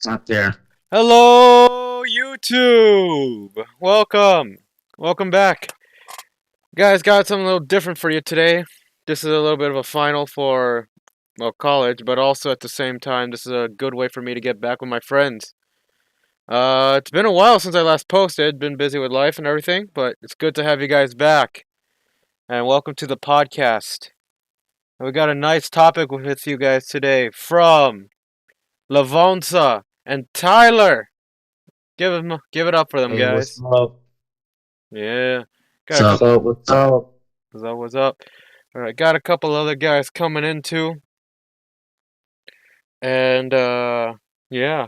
Not there. Hello, YouTube! Welcome back. Guys, got something a little different for you today. This is a little bit of a final for, well, college, but also at the same time, this is a good way for me to get back with my friends. It's been a while since I last posted, been busy with life and everything, but it's good to have you guys back. And welcome to the podcast. And we got a nice topic with you guys today from Lavonsa and Tyler. Give it up for them, Hey, what's guys. up? Yeah. Got a So, What's couple. up? What's up? What's up? All right, got a couple other guys coming in too, and yeah.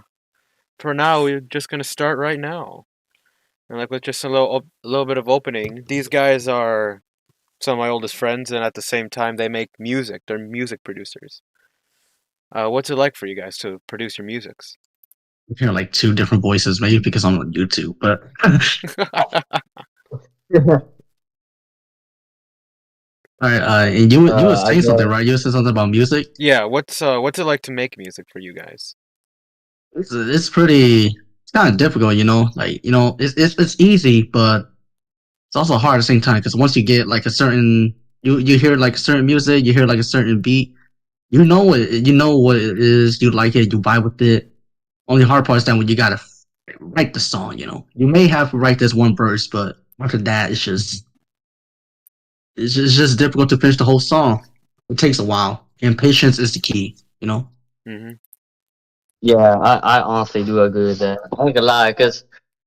For now, we're just gonna start right now, and like with just a little bit of opening. These guys are some of my oldest friends, and at the same time, they make music. They're music producers. What's it like for you guys to produce your musics? I hear like two different voices, maybe because I'm on YouTube. But all right, and you were I saying something, guess right? You were saying something about music. Yeah, what's it like to make music for you guys? It's pretty. It's kind of difficult, you know. Like it's easy, but it's also hard at the same time because once you get like a certain you hear like a certain music, you hear like a certain beat, you know what it is, you like it, you vibe with it. Only hard part is that when you gotta write the song, you know, you may have to write this one verse, but after that, it's just difficult to finish the whole song. It takes a while, and patience is the key. You know. Mm-hmm. yeah, I honestly do agree with that. I ain't gonna lie, cause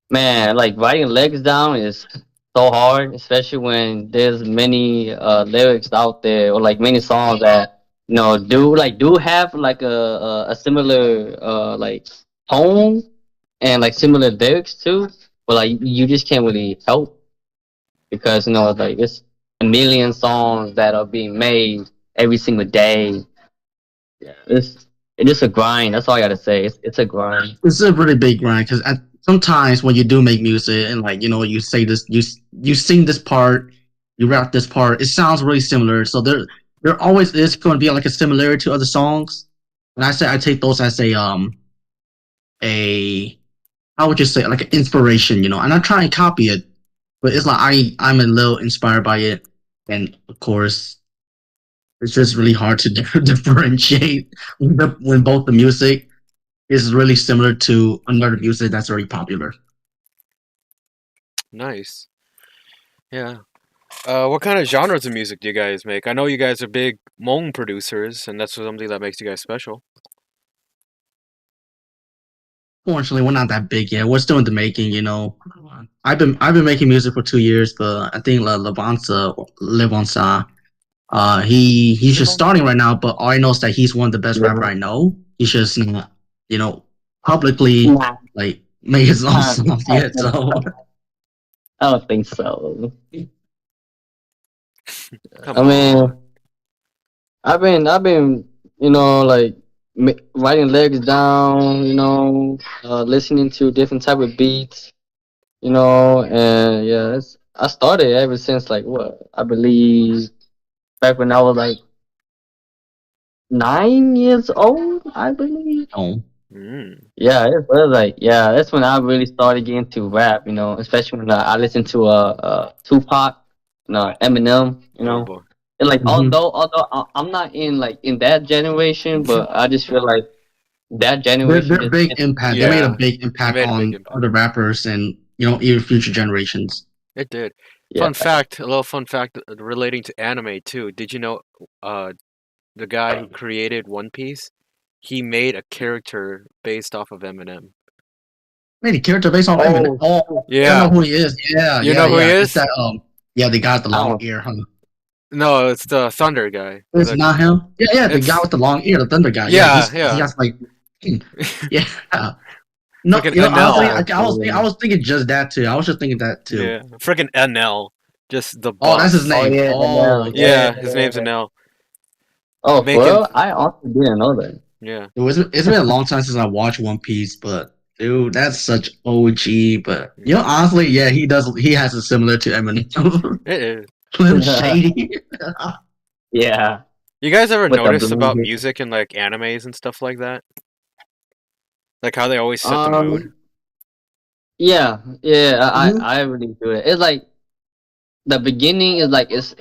man, like writing legs down is so hard, especially when there's many lyrics out there or like many songs that do have like a similar like tone and like similar lyrics too, but like you just can't really help because like it's a million songs that are being made every single day. Yeah, it is a grind. That's all I gotta say. It's a grind. It's a really big grind because sometimes when you do make music and like you say this, you sing this part, you rap this part, it sounds really similar. So there always is going to be like a similarity to other songs. And I take those as a how would you say like an inspiration, you know. And I try and copy it, but it's like I'm a little inspired by it, and of course it's just really hard to differentiate when both the music is really similar to another music that's very popular. Nice. Yeah. What kind of genres of music do you guys make? I know you guys are big Hmong producers, and that's something that makes you guys special. Fortunately, we're not that big yet. We're still in the making, you know. I've been making music for 2 years, but I think Levonsa, he's just starting right now. But all I know is that he's one of the best rapper Yeah. I know. He's just not, you know, publicly Nah, like made his own I songs yet. So don't think so. Come I on. mean, I've been, like writing legs down, listening to different type of beats, and yeah, I started ever since like what I believe back when I was like 9 years old, I believe. oh, Mm. Yeah, it was like yeah, that's when I really started getting to rap, especially when I listened to Tupac, Eminem, Oh boy. and like hmm although I'm not in like in that generation, but I just feel like that generation they're just big impact. They made a Yeah, big it impact made a big on impact. other rappers and even future generations. It did. yeah. Fun fact, a little fun fact relating to anime too. Did you know uh the guy who created One Piece, he made a character based off of Eminem. Made a character based on Eminem. Oh, Oh, I know Yeah. who he is. Yeah, You yeah, know who he yeah. It's is? that yeah, the guy with the I long don't. ear, huh? No, it's the Thunder guy. It's not him. Yeah, yeah, the guy It's with the long ear, the Thunder guy. Yeah, yeah, he yeah. has like, yeah. No, Freaking honestly, NL. Yeah, I was thinking just that too. I was just thinking that too. Yeah. Freaking NL. Just the Oh, that's his boss. oh name. yeah, Oh, no, okay. Yeah, yeah, his name's yeah. NL. Oh, for Making real? I honestly didn't know that. yeah. It's been a long time since I watched One Piece, but dude, that's such OG. But honestly, yeah, he has a similar to Eminem. It is. Slim Shady. Yeah, You guys ever with the notice blue about hair. music and like animes and stuff like that? Like how they always set the mood. Yeah, Mhm. I really do it. It's like the beginning is like it's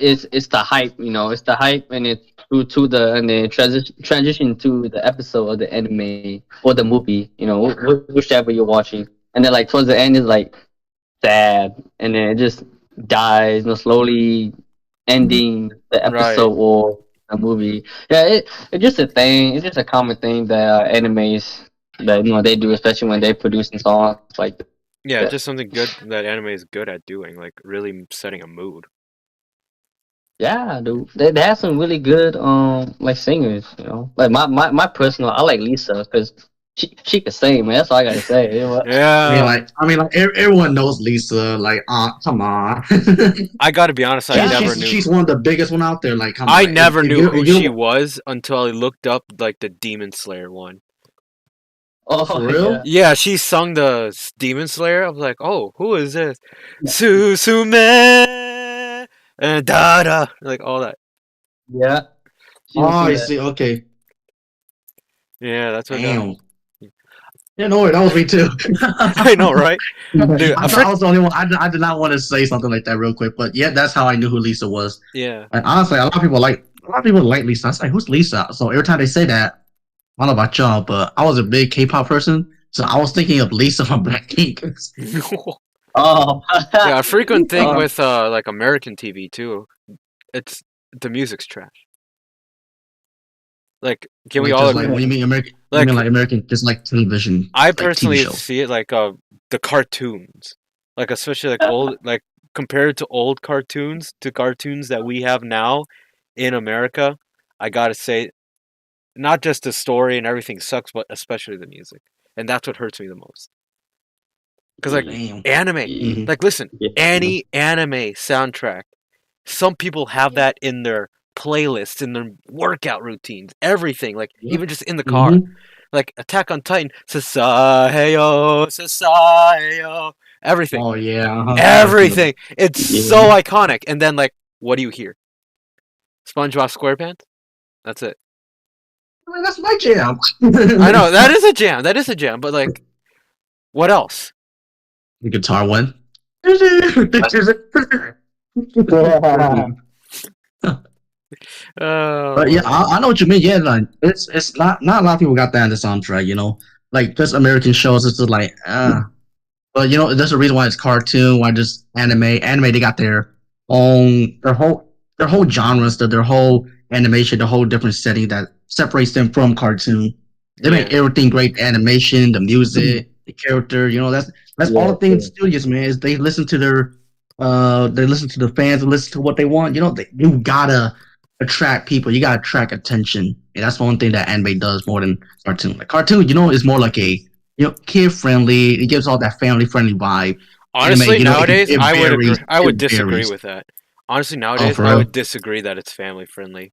the hype, you know, it's the hype, and it's through to the and then transition to the episode of the anime or the movie, you know, whichever you're watching, and then like towards the end is like sad, and then it just dies, you know, slowly ending the Right. episode or the movie. Yeah, it's just a thing. It's just a common thing that animes that you know they do, especially when they producing songs like Yeah, that. just something good that anime is good at doing, like really setting a mood. Yeah, dude. They have some really good like singers, you know. Like my personal I like Lisa because she can sing, man. That's all I gotta say. You know? Yeah, Everyone knows Lisa. Like, come on. I gotta be honest, I Yeah. never She's knew. one of the biggest one out there. Like, come I on. never knew who If she you was until I looked up like the Demon Slayer one. Oh for yeah. real, Yeah, she sung the Demon Slayer. I was like, oh, who is this? Susume and da like all that. Yeah. She oh, was I sing that. see. Okay, Yeah, that's what got. damn. Yeah, no, that was me too. I know, right? Dude, I a thought frick. I was the only one. I did not want to say something like that real quick, but yeah, that's how I knew who Lisa was. Yeah. And honestly, a lot of people like Lisa. I was like, who's Lisa? So every time they say that, I don't know about y'all, but I was a big K-pop person, so I was thinking of Lisa from Blackpink. Oh. Yeah, a frequent thing Oh, with like American TV too. It's the music's trash. Like, can we Like all just like agree? when you mean American, you mean Like, like American, just like television, I like TV personally shows. see it like the cartoons, like especially like old, like compared to old cartoons to cartoons that we have now in America. I gotta say, not just the story and everything sucks, but especially the music, and that's what hurts me the most. Because like Damn. anime, Hmm. like listen, yeah. any anime soundtrack, some people have that in their playlists, in their workout routines, everything. Like Yeah. even just in the car. Hmm. Like Attack on Titan, Sasaheyo, Sasaheyo, everything, Oh yeah. everything. It's Yeah. so iconic. And then like, what do you hear? SpongeBob SquarePants. That's it. I mean, that's my jam. I know that is a jam. That is a jam. But like, what else? The guitar one. But yeah, Oh, I know what you mean. Yeah, like it's not a lot of people got that in the soundtrack. You know, like just American shows. It's just like, but you know, there's a reason why it's cartoon. Why just anime? Anime, they got their whole genres, their whole animation, the whole different setting that separates them from cartoon. They make yeah. everything great. Animation, the music, the character. You know, that's all Yeah. the things studios, man. Is they listen to the fans and listen to what they want. You know, you gotta attract people. You gotta attract attention, and that's one thing that anime does more than cartoon. Like cartoon, you know, is more like a kid friendly. It gives all that family friendly vibe. Anime, Honestly, you know, nowadays it I would agree. varies. I It would disagree varies. with that. Honestly, Oh, nowadays for I real? would disagree that it's family friendly.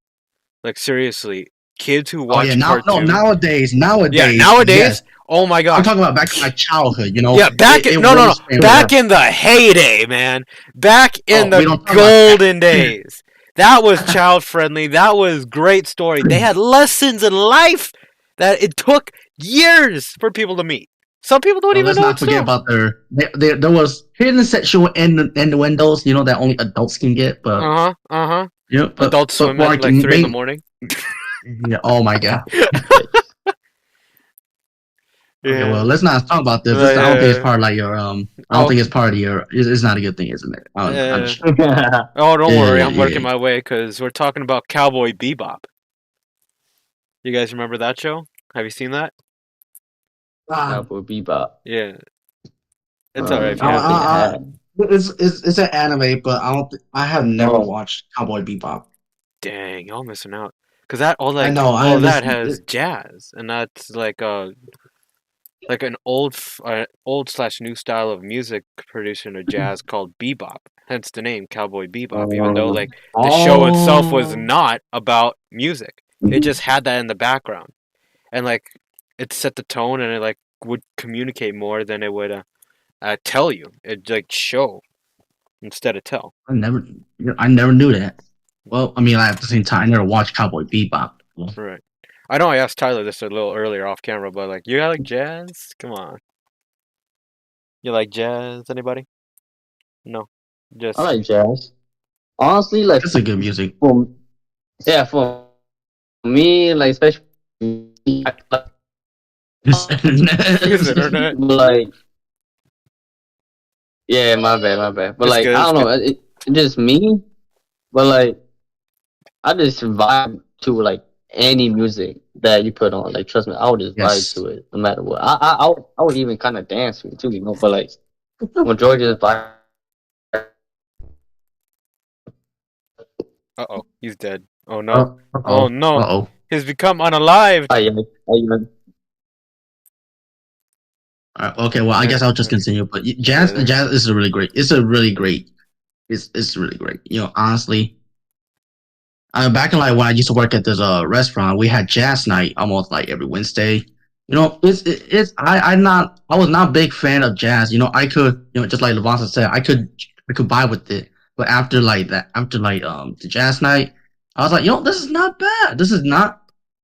Like seriously, kids who Oh yeah. watch cartoon. Yeah, Nowadays, nowadays. yes. Oh my I'm gosh. talking about back in my childhood. You know, Yeah, back in, it no, no, no, was family. back in the heyday, man. Back in Oh, the we don't talk about that. golden days. That was child friendly. That was great story. They had lessons in life that it took years for people to meet. Some people don't Well, even let's know not it's forget still. about there was hidden sexual innuendos, you know, that only adults can get. But Uh huh. Uh huh. you know, Adult but Swim for at like like 3 in the main, morning. yeah, oh my god. Okay, well, Yeah. let's not talk about this. This I don't think it's Yeah. part of like your I don't Oh. think it's part of your. It's not a good thing, isn't it? I'm Uh, just, oh, don't worry. yeah, I'm working yeah. my way because we're talking about Cowboy Bebop. You guys remember that show? Have you seen that? Cowboy Bebop. Yeah. It's alright if I you don't think haven't. I had. it's an anime, but I have never Oh, watched Cowboy Bebop. Dang, y'all missing out. Cause that I know. all I of that listen. has jazz, and that's like an old slash new style of music produced in a jazz called bebop. Hence the name Cowboy Bebop. Even though like the show itself was Oh, not about music, it just had that in the background, and like it set the tone, and it like would communicate more than it would tell you. It like show instead of tell. I never knew that. Well, I mean, like, at the same time, I never watched Cowboy Bebop. Well, Right. I know I asked Tyler this a little earlier off camera, but like, you like jazz? Come on. You like jazz? Anybody? No. I Just like jazz. Honestly, like It's a good music. for yeah, for me, like especially his internet. like yeah, my bad. But It's like good. I It's don't know, good. it just me. But like I just vibe to like any music that you put on. Like trust me, I would just vibe Yes. to it no matter what. I would even kind of dance to it too, you know. But like majority of the vibe. Uh-oh. He's dead. Oh no. Oh Uh-oh. no. Uh-oh. He's become unalived. I Okay, well, I guess I'll just continue. But jazz is a really great. It's a really great. It's really great. You know, honestly, back in like when I used to work at this restaurant, we had jazz night almost like every Wednesday. You know, it's I was not a big fan of jazz. You know, I could just like Lavasa said, I could buy with it. But after like the jazz night, I was like, this is not bad. This is not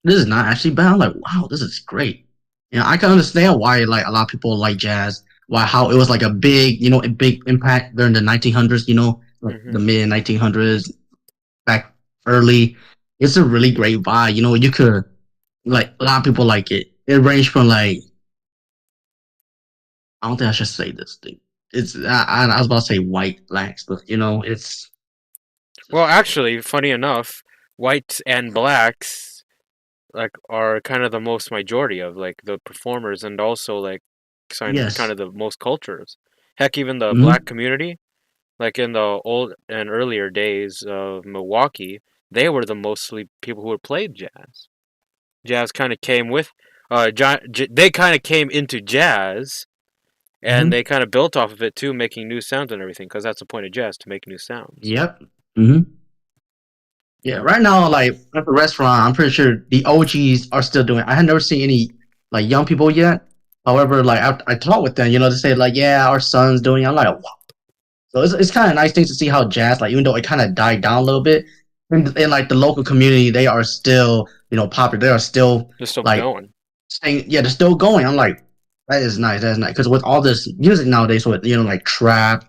actually bad. I'm like, wow, this is great. You know, I can understand why like a lot of people like jazz. Why how it was like a big impact during the 1900s. You know, like Mm-hmm. the mid 1900s back early. It's a really great vibe. You know, you could like a lot of people like it. It ranged from like I don't think I should say this thing. I was about to say white blacks, but it's Well, actually, funny enough, whites and blacks like are kind of the most majority of like the performers and also like kind yes. of the most cultures. Heck, even the black Hmm. community, like in the old and earlier days of Milwaukee, they were the mostly people who had played jazz. Jazz kind of came with, they kind of came into jazz, and Hmm. they kind of built off of it too, making new sounds and everything, because that's the point of jazz, to make new sounds. Yep. Hmm. Yeah. Right now, like at the restaurant, I'm pretty sure the OGs are still doing. I had never seen any like young people yet. However, like I talked with them, they say like, yeah, our son's doing it. I'm like, wow. So it's kind of nice thing to see how jazz, like even though it kind of died down a little bit, in like the local community, they are still popular. They are still They're still like going. saying, yeah, they're still going. I'm like, that is nice. That's nice because with all this music nowadays, with like trap,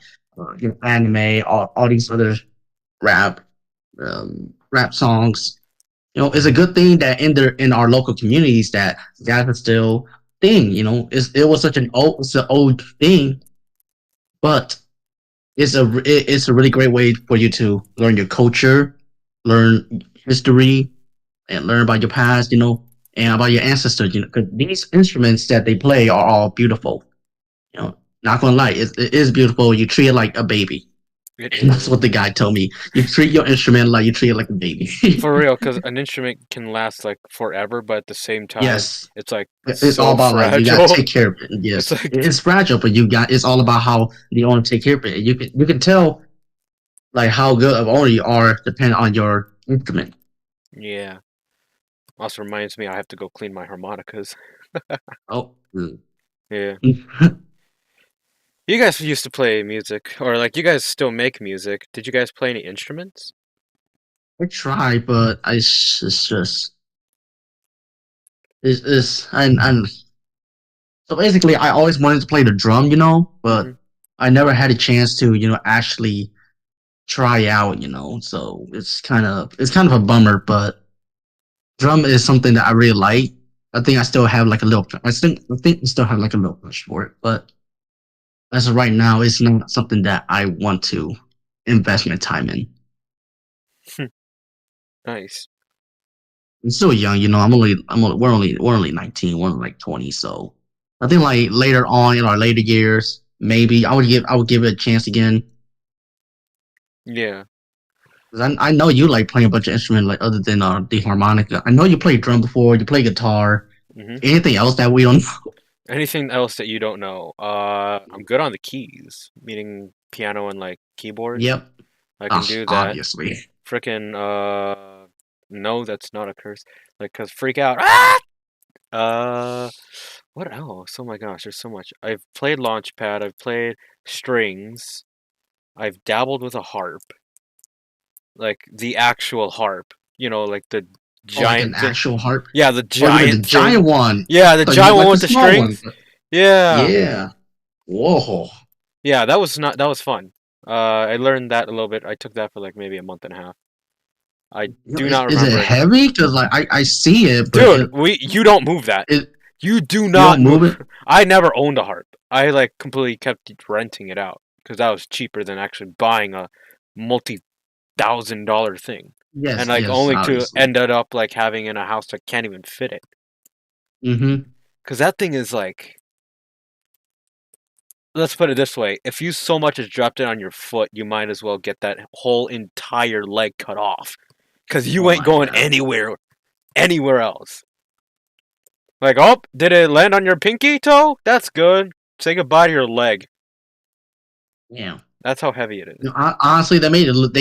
anime, all these other rap, rap songs, it's a good thing that in our local communities that jazz is still thing. It was such it's an old thing, but it's a really great way for you to learn your culture, learn history, and learn about your past, and about your ancestors. 'Cause these instruments that they play are all beautiful. Not gonna lie, it is beautiful. You treat it like a baby, It and that's what the is. guy told me. You treat your instrument like you treat it like a baby. For real, because an instrument can last like forever, but at the same time, Yes, it's like it's all so about like you gotta fragile. take care of it. It's Yes, like, it's fragile, but it's all about how the owner take care of it. You can tell like how good of owner you are depending on your instrument. yeah. Also reminds me I have to go clean my harmonicas. Oh. Yeah. You guys used to play music, or like you guys still make music. Did you guys play any instruments? I try, but it's just it's and so basically, I always wanted to play the drum, Mm-hmm. but I never had a chance to, actually try out, So it's kind of a bummer, but drum is something that I really like. I think I still have like a little. I still have like a little push for it, but as of right now, it's not something that I want to invest my time in. Nice. I'm still young, we're only 19, we're only like 20, so I think like later on in our later years, maybe I would give it a chance again. Yeah. 'Cause I know you like playing a bunch of instruments like other than the harmonica. I know you played drum before, you play guitar. Mm-hmm. Anything else that we don't know? Anything else that you don't know? I'm good on the keys, meaning piano and like keyboard. Yep. I can do that. Obviously. Frickin' no, that's not a curse. Like, cause freak out. Ah! Uh, what else? Oh my gosh, there's so much. I've played Launchpad. I've played strings. I've dabbled with a harp, like the actual harp. You know, like the Oh, like giant an thing. actual harp. Yeah, the Oh, you mean the giant giant thing. one? Yeah, I the thought you giant meant one like the with the small one. strings. Yeah. Yeah. Whoa. Yeah, that was fun. I learned that a little bit. I took that for like maybe a month and a half. I You know, do not is it remember it. heavy? Because like I see it, but Dude, you don't move that. it You do you not don't move move. it. I never owned a harp. I like completely kept renting it out because that was cheaper than actually buying a multi-thousand-dollar thing. And Yes, like yes, only to obviously. ended up like having in a house that can't even fit it. Mm-hmm. Because that thing is like, let's put it this way: if you so much as dropped it on your foot, you might as well get that whole entire leg cut off. Because you Oh ain't my going god. anywhere else. Like, oh, did it land on your pinky toe? That's good. Say goodbye to your leg. Yeah. That's how heavy it is. You know, honestly, they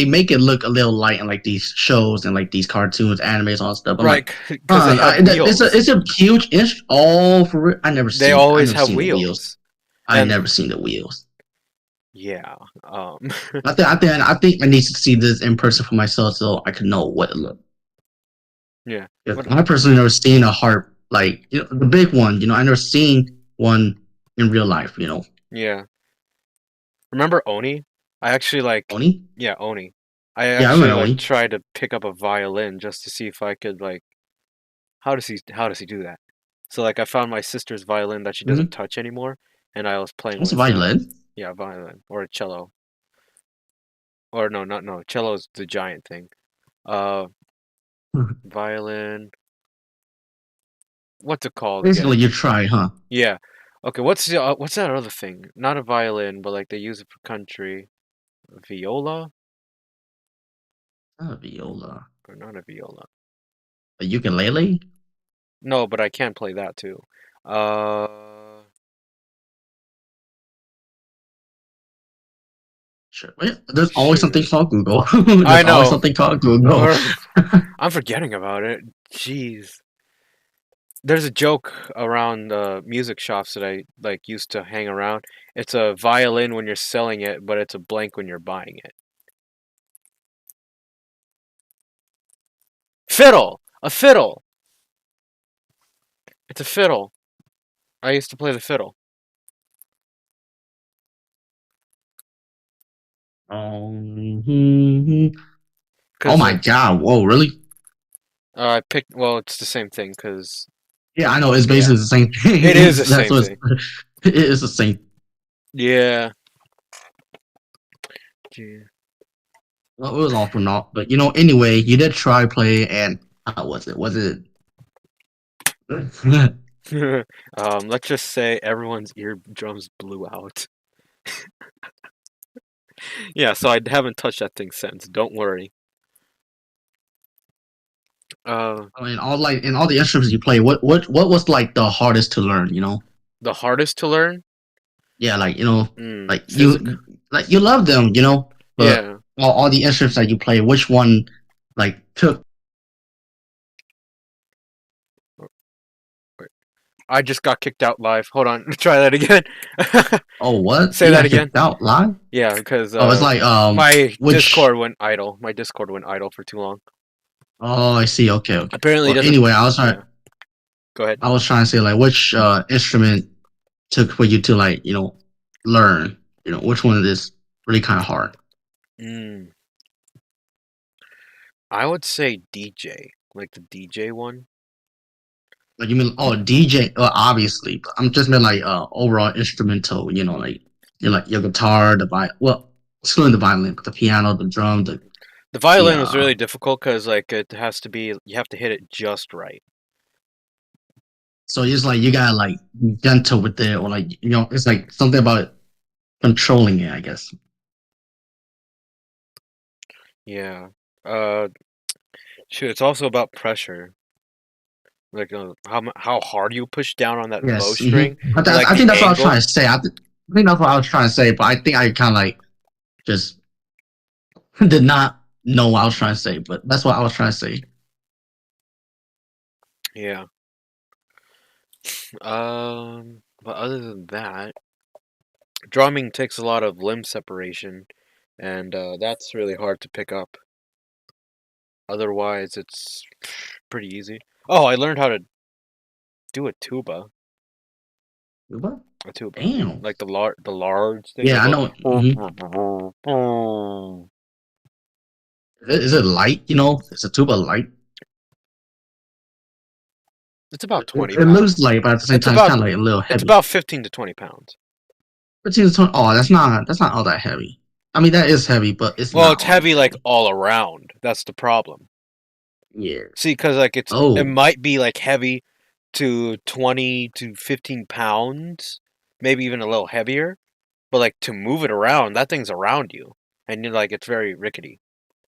make it look a little light in like these shows and like these cartoons, animes, all that stuff. I'm Right, like, because they have wheels. it's a huge inch. Oh, for real? They I always never have seen the wheels. wheels. I And never seen the wheels. yeah, I think I need to see this in person for myself so I can know what it looks. yeah. Because What? I personally never seen a harp like the big one. You know, I never seen one in real life. You know, Yeah. Remember Oni? I actually like, Oni. yeah, Oni. I Yeah, I actually remember like Oni. tried to pick up a violin just to see if I could like, how does he do that? So like I found my sister's violin that she doesn't Mm-hmm. touch anymore, and I was playing What's a with violin? yeah, violin or a cello. Or no, not no, cello's the giant thing. Uh, violin. What's it called Basically, again? you try, huh? Yeah. Okay, what's that other thing? Not a violin, but like they use it for country. Viola A viola. or not a viola? A ukulele? No, but I can play that too. Uh, Sure. Yeah, there's always something shoot. called Google. I There's always know. something called Google. I'm forgetting about it. Jeez. There's a joke around music shops that I like used to hang around. It's a violin when you're selling it, but it's a blank when you're buying it. Fiddle! A fiddle! It's a fiddle. I used to play the fiddle. Mhm. Oh Cause my god! Whoa, really? I picked. Well, it's the same thing. Cause Yeah, I know. It's yeah, basically the same thing. it is the That's same what thing. it is the same. Yeah. Yeah. Well, it was all for naught. But anyway, you did try play, and how was it? Was it? Let's just say everyone's eardrums blew out. Yeah, so I haven't touched that thing since. Don't worry. Uh, I mean, all like in all the instruments you play, what was like the hardest to learn? the hardest to learn? Yeah, like Physical. you love them, but Yeah. all the instruments that you play, which one like took? Wait, I just got kicked out live. Hold on. Try that again. Oh, what? Say You that got again. kicked out live? Yeah, because Oh, it's like my which? Discord went idle. My Discord went idle for too long. Oh, I see. Okay, okay. Apparently it Well, doesn't. anyway, Yeah. Go ahead. I was trying to say like which instrument took for you to like learn. Which one is really kind of hard. Mm, I would say DJ, like the DJ one. Like you mean DJ? Obviously, but I'm just meant like overall instrumental. Like like your guitar, the violin. Well, excluding the violin, but the piano, the drum, The the violin was really difficult because like it has to be you have to hit it just right. So it's like you gotta like be gentle with it, or like it's like something about controlling it, I guess. Yeah. Uh, shoot, it's also about pressure. Like how hard you push down on that Yes, bowstring, and like I the think that's what I was angle. trying to say. I think that's what I was trying to say, but I think I kind of like just did not know what I was trying to say. But that's what I was trying to say. Yeah. But other than that, drumming takes a lot of limb separation, and that's really hard to pick up. Otherwise, it's pretty easy. Oh, I learned how to do a tuba. What? A tuba, Damn. like the large thing Yeah, that I goes. know. Is it light? You know, it's a tuba light. It's about 20 It looks pounds. light, but at the same It's time, it's about kind of like a little it's heavy. about 15 to 20 pounds. 15 to 20. Oh, that's not all that heavy. I mean, that is heavy, but it's Well, not it's all that heavy like heavy. all around. That's the problem. Yeah. See, because like it Oh, might be like heavy to 20 to 15 pounds, maybe even a little heavier. But like to move it around, that thing's around you, and you're like it's very rickety.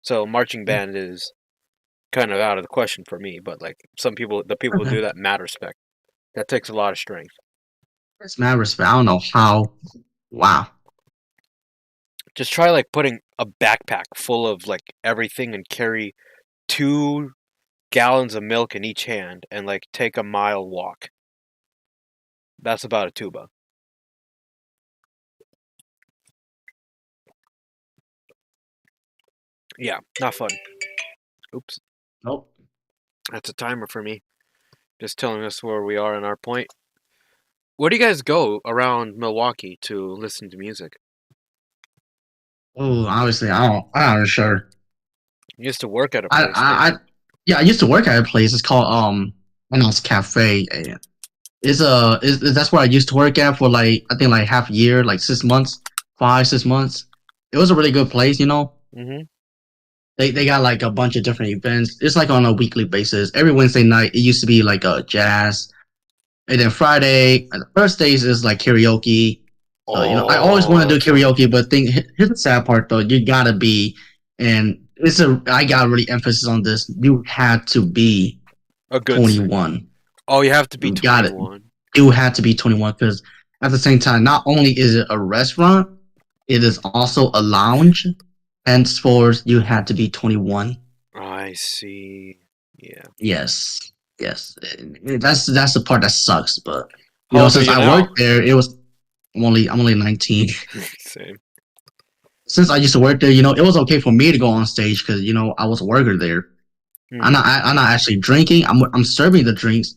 So marching band is kind of out of the question for me. But like some people, the people who do that, mad respect. That takes a lot of strength. it's mad respect. I don't know how. Wow. Just try like putting a backpack full of like everything and carry 2 gallons of milk in each hand and like take a mile walk. That's about a tuba. Yeah, not fun. Oops. Nope. That's a timer for me. Just telling us where we are in our point. Where do you guys go around Milwaukee to listen to music? Oh, obviously, I'm not sure. You used to work at a I, place, I, didn't I, yeah, I used to work at a place. It's called Reynolds Cafe. And that's where I used to work at for like I think like half a year, like 6 months, 5 6 months. It was a really good place, you know. you? Mm-hmm. They got like a bunch of different events. It's like on a weekly basis. Every Wednesday night, it used to be like a jazz, and then Friday, and the Thursdays is like karaoke. So you know, I always want to Oh, do karaoke, but here's the sad part though. You gotta be, and I got really emphasis on this. You had to be a good singer. 21. Oh, you have to be You got it. 21. You had to be 21 because at the same time, not only is it a restaurant, it is also a lounge. Henceforth, you had to be 21. I see. Yeah. Yes, yes. That's the part that sucks. But you How know, old are since you I now? worked there, I'm only 19. Same. Since I used to work there, you know, it was okay for me to go on stage because you know I was a worker there. Hmm. I'm not actually drinking. I'm serving the drinks.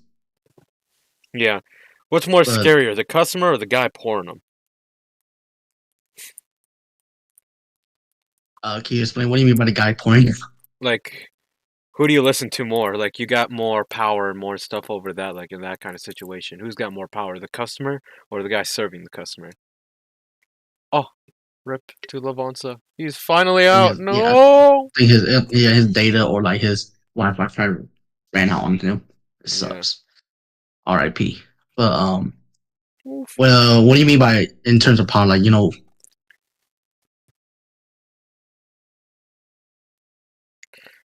Yeah. What's more But scarier, the customer or the guy pouring them? can you explain what do you mean by the guy pouring? Like, who do you listen to more? Like, you got more power and more stuff over that, like in that kind of situation. Who's got more power, the customer or the guy serving the customer? Oh, rip to Lavonsa. He's finally out. Yeah, No! I think his data or like his Wi-Fi ran out on him. It Yeah. sucks. R.I.P. But Oof. well, what do you mean by in terms of power? Like you know,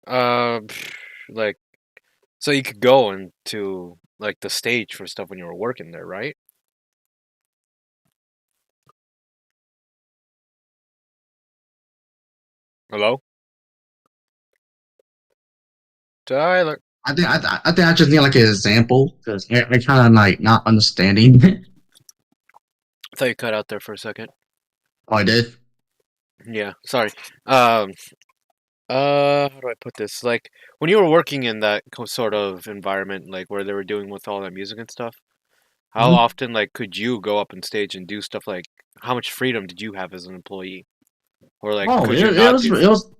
Um, like, so you could go into like the stage for stuff when you were working there, right? Hello? Tyler. I think I just need like an example because I kind of like not understanding. I thought you cut out there for a second. Oh, I did. Yeah, sorry. Um, how do I put this? Like, when you were working in that sort of environment, like where they were doing with all that music and stuff, how Mhm. often, like, could you go up on stage and do stuff like, how much freedom did you have as an employee? Or, like, Oh, could you not do it stuff? was.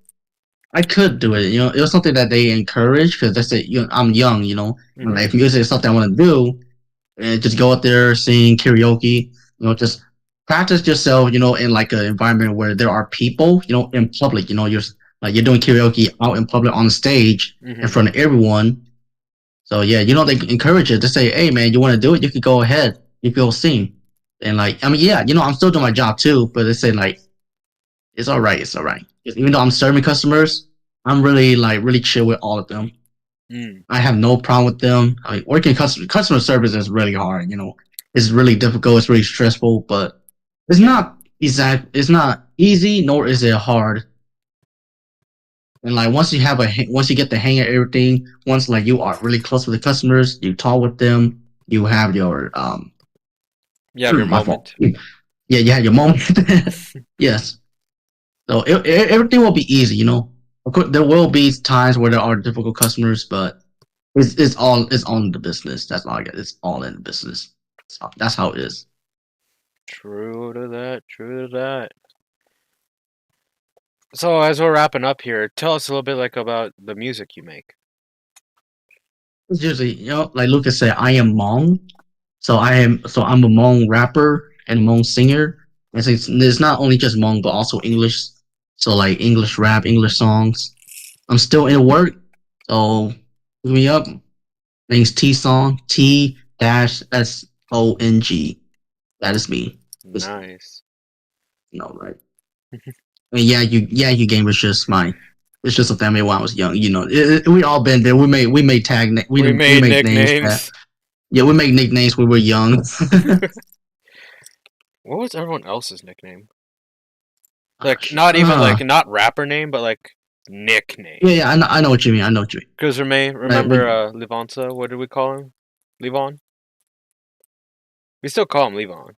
I could do it. You know, it was something that they encourage because they say you know, I'm young. You know, and Mm-hmm. like, if music is something I want to do, and just go out there, sing karaoke. You know, just practice yourself. You know, in like an environment where there are people. You know, in public. You know, you're doing karaoke out in public on the stage in Mm-hmm. front of everyone. So yeah, you know, they encourage it to say, "Hey, man, you want to do it? You could go ahead. You could go sing." And like, I mean, yeah, you know, I'm still doing my job too, but they say like, it's all right. It's all right. Even though I'm serving customers, I'm really like really chill with all of them. Mm. I have no problem with them. I mean, working customer service is really hard. You know, it's really difficult. It's really stressful, but it's not easy, nor is it hard. And like once you get the hang of everything, once like you are really close with the customers, you talk with them, you have your You have your my fault. moment. Yeah, you have your moment. Yes. So everything will be easy, you know. Of course, there will be times where there are difficult customers, but it's all in the business. That's all I get. It's all in the business. So that's how it is. True to that. True to that. So as we're wrapping up here, tell us a little bit like about the music you make. It's usually, like Lucas said, I am Hmong. I'm a Hmong rapper and Hmong singer. And so it's not only just Hmong, but also English. So like English rap, English songs. I'm still in work, so look me up. Name's T Song, T-SONG. That is me. It's, Nice. right. I mean, you game was just mine. It's just a family when I was young. We all been there. We made tag. We made make names. nicknames. Yeah, we make nicknames. We were young. What was everyone else's nickname? Like not even like not rapper name, but like nickname. Yeah, I know what you mean. I know what you mean. Because remember Livonsa? What did we call him? Levon? We still call him Levon.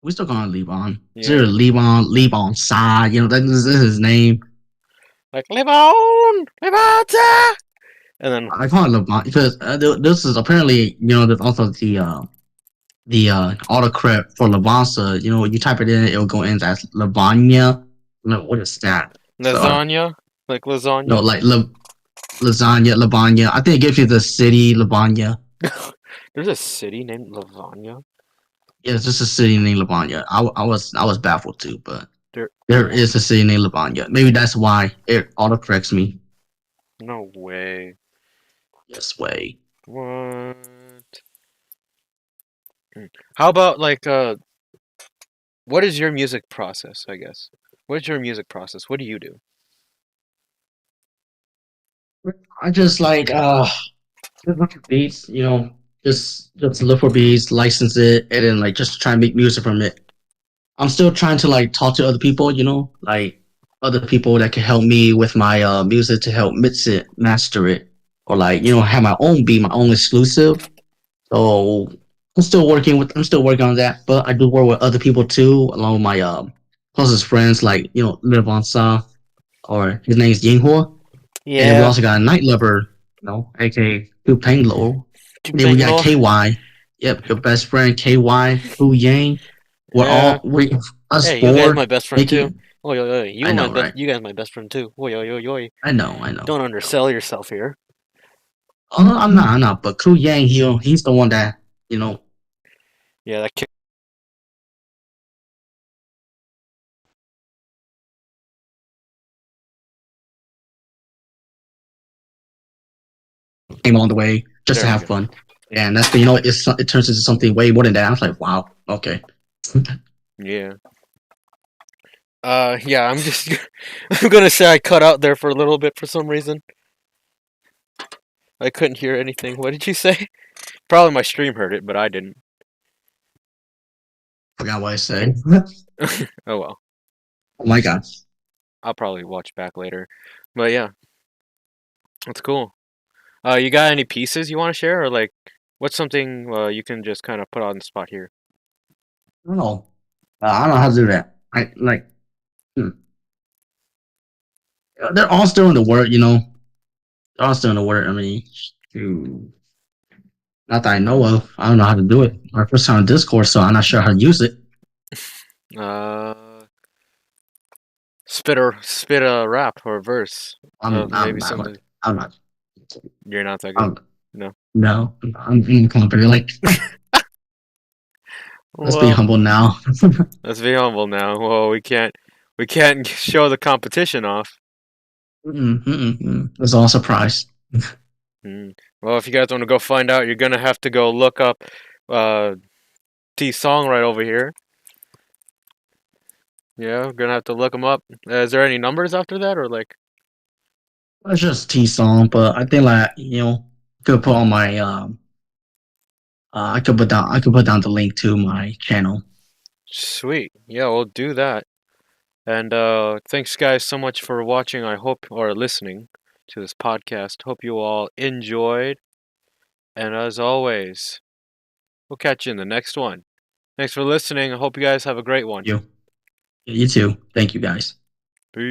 We still call him Levon. Yeah. Sure, Levon Sa. That is his name. Like Levon, Levonsa. And then I call it Levon because this is apparently there's also the autocorrect for Levonsa. You type it in, it'll go in as Lavanya. No, what is that? lasagna, like lasagna. No, like lasagna, Lavanya. I think it gives you the city Lavanya. There's a city named Lavanya. Yeah, it's just a city named Lavanya. I was baffled too, but There is a city named Lavanya. Maybe that's why it autocorrects me. No way. Yes way. What? How about like what is your music process, I guess? What is your music process? What do you do? I just like just look for beats, just look for beats, license it, and then like just try and make music from it. I'm still trying to like talk to other people, like other people that can help me with my music to help mix it, master it, or like have my own beat, my own exclusive. So I'm still working on that, but I do work with other people too, along with my closest friends, like Live on Sa, or his name's Yinghua. And then we also got a night lover, aka Hu Peng Lo. Then we got KY. Yep, your best friend KY, Hu Yang. We're Yeah. us Hey, four. you guys my best friend making- too. Oi, oi, oi. I know, right? You guys my best friend too. Oi, oi, oi, oi. I know. Don't undersell yourself here. Oh, I'm not. But Ku Yang, he's the one that Yeah, that kid. came on the way just There to we have go. fun. And that's it turns into something way more than that. I was like, wow, okay. Yeah. Yeah, I'm just I'm gonna say I cut out there for a little bit for some reason. I couldn't hear anything. What did you say? Probably my stream heard it, but I didn't. Forgot what I said. Oh well. Oh my god. I'll probably watch back later. But yeah. That's cool. You got any pieces you want to share, or like what's something you can just kind of put on the spot here? I don't know. I don't know how to do that. I like. They're all still in the work, They're all still in the work. I mean, shoot. Not that I know of. I don't know how to do it. My first time on Discord, so I'm not sure how to use it. Spit a rap or a verse. I'm Maybe not. something. I'm not. You're not that good. No. No. I'm confident. Like, let's be Well, humble now. let's be humble now. Well, we can't show the competition off. It's all a surprise. Well, if you guys want to go find out, you're gonna have to go look up T Song right over here. Yeah, we're gonna have to look him up. Is there any numbers after that, or like? It's just T Song, but I think like could put on my I could put down the link to my channel. Sweet. Yeah, we'll do that. And thanks guys so much for watching. I hope or listening to this podcast. Hope you all enjoyed. And as always, we'll catch you in the next one. Thanks for listening. I hope you guys have a great one. You too. Thank you guys. Peace.